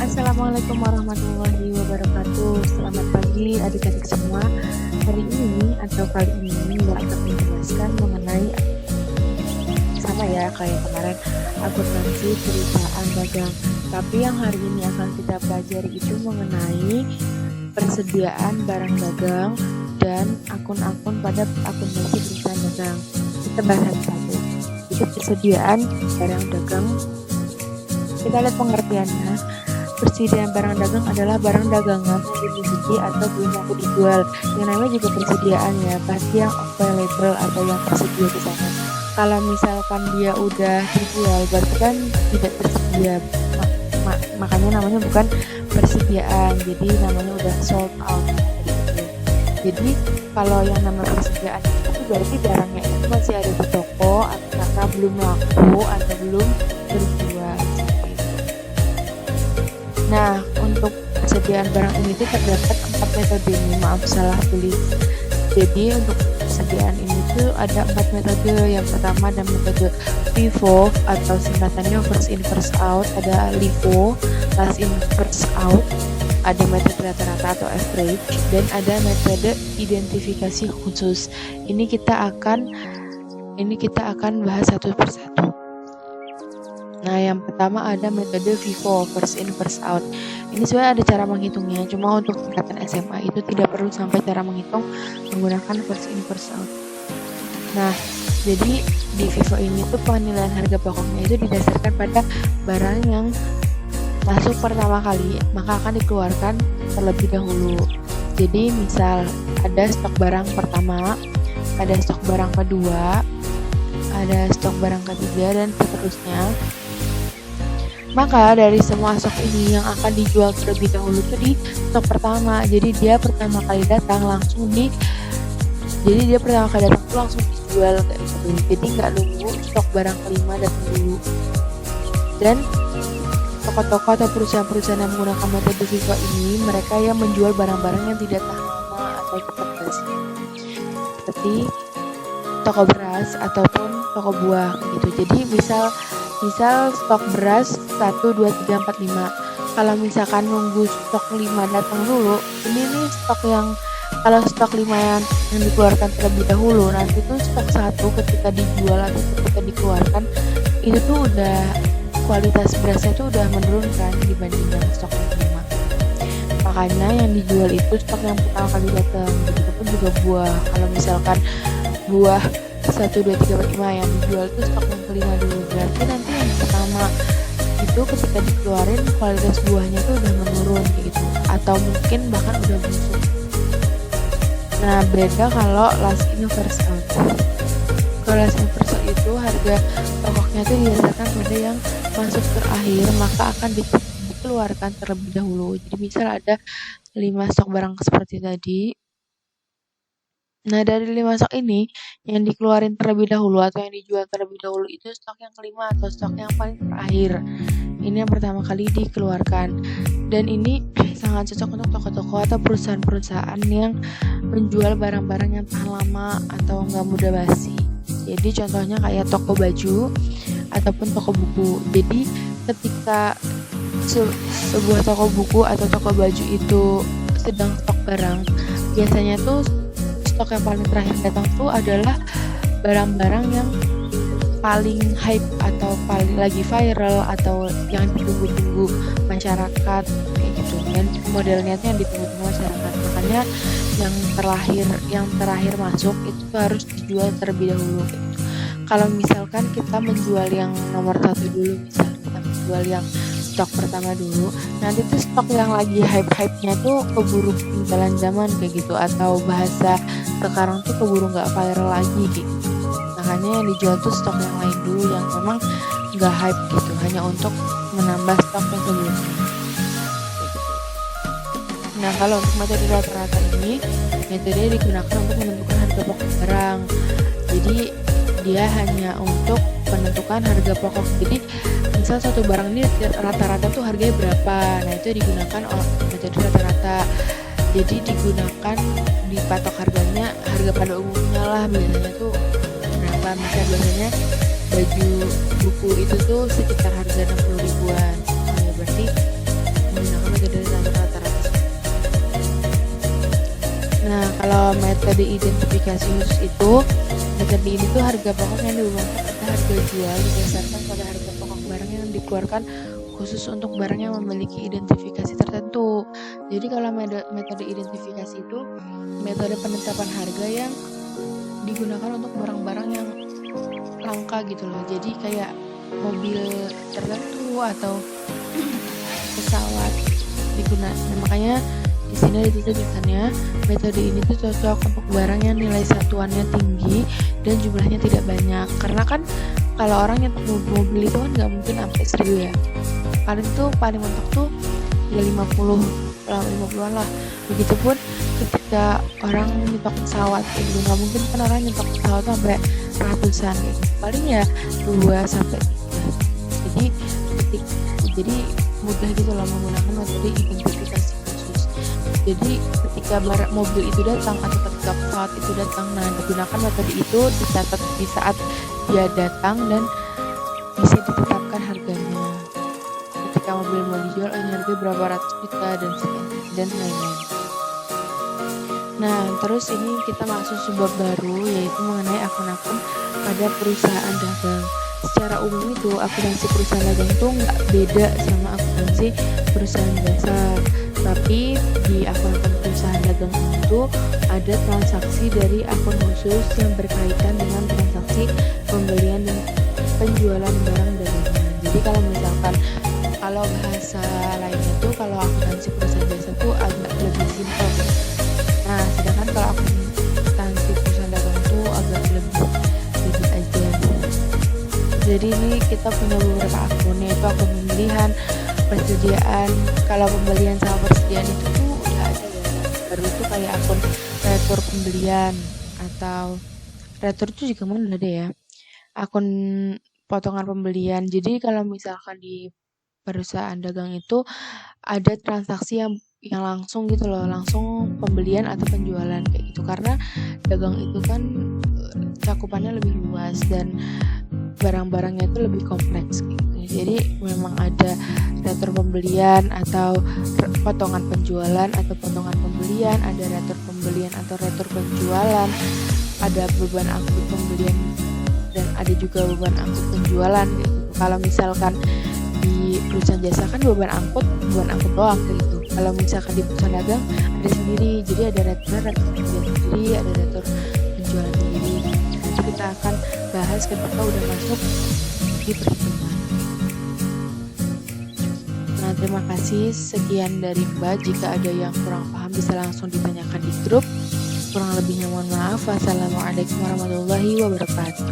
Assalamualaikum warahmatullahi wabarakatuh. Selamat pagi adik-adik semua. Hari ini atau kali ini Mbak akan menjelaskan mengenai sama ya kayak kemarin akuntansi perusahaan dagang. Tapi yang hari ini akan kita pelajari itu mengenai persediaan barang dagang dan akun-akun pada akuntansi perusahaan dagang. Kita bahas satu-satu. Jadi persediaan barang dagang. Kita lihat pengertiannya. Persediaan barang dagang adalah barang dagangan yang dimiliki atau belum laku dijual. Yang namanya juga persediaan ya, pasti yang available atau yang tersedia di sana. Kalau misalkan dia udah dijual, berarti kan tidak tersedia. Makanya namanya bukan persediaan, jadi namanya udah sold out. Jadi kalau yang namanya persediaan itu berarti barangnya itu masih ada di toko karena belum laku atau belum terjual. Nah, untuk persediaan barang ini tuh terdapat 4 metode ini, maaf salah tulis. Jadi untuk persediaan ini tuh ada 4 metode. Yang pertama ada metode FIFO atau singkatannya first in first out, ada LIFO last in first out, ada metode rata-rata atau average, dan ada metode identifikasi khusus. Ini kita akan bahas satu persatu. Nah, yang pertama ada metode FIFO, first in first out. Ini sebenarnya ada cara menghitungnya, cuma untuk tingkatan SMA itu tidak perlu sampai cara menghitung menggunakan first in first out. Nah, jadi di FIFO ini tuh penilaian harga pokoknya itu didasarkan pada barang yang masuk pertama kali, maka akan dikeluarkan terlebih dahulu. Jadi misal ada stok barang pertama, ada stok barang kedua, ada stok barang ketiga, dan seterusnya. Maka dari semua stok ini yang akan dijual terlebih dahulu itu di stok pertama. Jadi dia pertama kali datang langsung dijual kayak gitu. Jadi nggak nunggu stok barang kelima datang dulu. Dan toko-toko atau perusahaan-perusahaan yang menggunakan metode FIFO ini, mereka yang menjual barang-barang yang tidak tahan lama atau cepat basi, seperti toko beras ataupun toko buah gitu. Jadi misal stok beras 1, 2, 3, 4, 5. Kalau misalkan nunggu stok 5 datang dulu, ini nih stok yang kalau stok 5 yang dikeluarkan terlebih dahulu, nanti tuh stok 1 ketika dijual atau ketika dikeluarkan itu tuh udah kualitas berasnya tuh udah menurun kan dibanding yang stok yang 5. Makanya yang dijual itu stok yang pertama kali datang. Begitupun juga buah. Kalau misalkan buah 1, 2, 3, 4, 5 yang dijual itu stok yang kelima dulu. Berarti nanti yang pertama itu ketika dikeluarin kualitas buahnya tuh udah menurun gitu, atau mungkin bahkan udah busuk. Nah, beda kalau last in first out. Kalau last in first out itu harga pokoknya tuh didasarkan pada yang masuk terakhir, maka akan dikeluarkan terlebih dahulu. Jadi misal ada 5 stok barang seperti tadi. Nah, dari 5 stok ini yang dikeluarin terlebih dahulu atau yang dijual terlebih dahulu itu stok yang kelima atau stok yang paling terakhir. Ini yang pertama kali dikeluarkan. Dan ini sangat cocok untuk toko-toko atau perusahaan-perusahaan yang menjual barang-barang yang tahan lama atau nggak mudah basi. Jadi contohnya kayak toko baju ataupun toko buku. Jadi ketika sebuah toko buku atau toko baju itu sedang stok barang, biasanya tuh stok yang paling terakhir datang tuh adalah barang-barang yang paling hype atau paling lagi viral atau yang ditunggu-tunggu masyarakat kayak gitu. Dan modelnya tuh yang ditunggu-tunggu masyarakat. Makanya yang terakhir masuk itu harus dijual terlebih dahulu gitu. Kalau misalkan kita menjual yang nomor 1 dulu, misalnya kita menjual yang stok pertama dulu, nanti tuh stok yang lagi hype-hypenya tuh keburu ketinggalan zaman kayak gitu, atau bahasa sekarang tuh keburu nggak viral lagi gitu. Makanya yang dijual tuh stok yang lain dulu yang memang nggak hype gitu, hanya untuk menambah stok yang sebelumnya. Nah, kalau untuk metode rata-rata ini, metode digunakan untuk menentukan harga pokok barang. Jadi dia hanya untuk menentukan harga pokok. Jadi misal satu barang ini rata-rata tuh harganya berapa, nah itu digunakan metode rata-rata. Jadi digunakan dipatok harganya, harga pada umumnya lah biasanya tuh berapa. Misal biasanya baju buku itu tuh sekitar harga 60 ribuan. Nah, berarti kalau metode identifikasi khusus itu, metode ini tuh harga pokok yang diumumkan pada harga jual berdasarkan pada harga pokok barang yang dikeluarkan khusus untuk barang yang memiliki identifikasi tertentu. Jadi kalau metode identifikasi itu metode penetapan harga yang digunakan untuk barang-barang yang langka gitu loh. Jadi kayak mobil tertentu atau pesawat digunakan. Nah, makanya di sini ada tulisannya metode ini tuh cocok untuk barang yang nilai satuannya tinggi dan jumlahnya tidak banyak. Karena kan kalau orang yang mobil itu kan nggak mungkin sampai 1000 ya. Paling tuh paling mentok tuh ya 50-an lah. Begitupun ketika orang nyetok pesawat gitu, nggak mungkin kan orang nyetok pesawat sampai ratusan gitu. Paling ya 2 sampai 3. Jadi mudah gitu loh menggunakan metode identifikasi khusus. Jadi ketika mobil itu datang atau ketika pesawat itu datang, nah digunakan metode itu dicatat di saat dia datang dan bisa ditetapkan harganya. Ketika mobil mau dijual, ini harga berapa ratus juta dan lain-lain. Nah, terus ini kita masuk sebuah baru, yaitu mengenai akun-akun pada perusahaan dagang. Secara umum itu akuntansi perusahaan dagang itu nggak beda sama akuntansi perusahaan jasa, tapi di akun-akun perusahaan dagang itu ada transaksi dari akun khusus yang berkaitan dengan transaksi pembelian dan penjualan barang dagangan. Jadi kalau misalkan kalau bahasa lainnya tuh kalau akuntansi perusahaan jasa tuh agak lebih simpel. Nah, sedangkan kalau akuntansi perusahaan dagang tuh agak lebih ribet aja. Jadi ini kita punya beberapa akun, yaitu akun pembelian, persediaan. Kalau pembelian sama persediaan itu tuh udah ada ya. Baru itu kayak akun retur pembelian atau retur itu juga mana ada ya. Akun potongan pembelian. Jadi kalau misalkan di perusahaan dagang itu ada transaksi yang langsung gitu loh, langsung pembelian atau penjualan kayak gitu, karena dagang itu kan cakupannya lebih luas dan barang-barangnya itu lebih kompleks gitu. Jadi memang ada retur pembelian atau potongan penjualan atau potongan pembelian, ada retur pembelian atau retur penjualan, ada beban angkut pembelian dan ada juga beban angkut penjualan gitu. Kalau misalkan di perusahaan jasa kan beban angkut doang gitu. Kalau misalkan di perusahaan dagang ada sendiri, jadi ada retur pembelian sendiri, ada retur penjualan sendiri. Nanti kita akan bahas ketika udah masuk di perhitungan. Nah, terima kasih, sekian dari Mbak. Jika ada yang kurang paham bisa langsung ditanyakan di grup. Kurang lebihnya mohon maaf. Wassalamualaikum warahmatullahi wabarakatuh.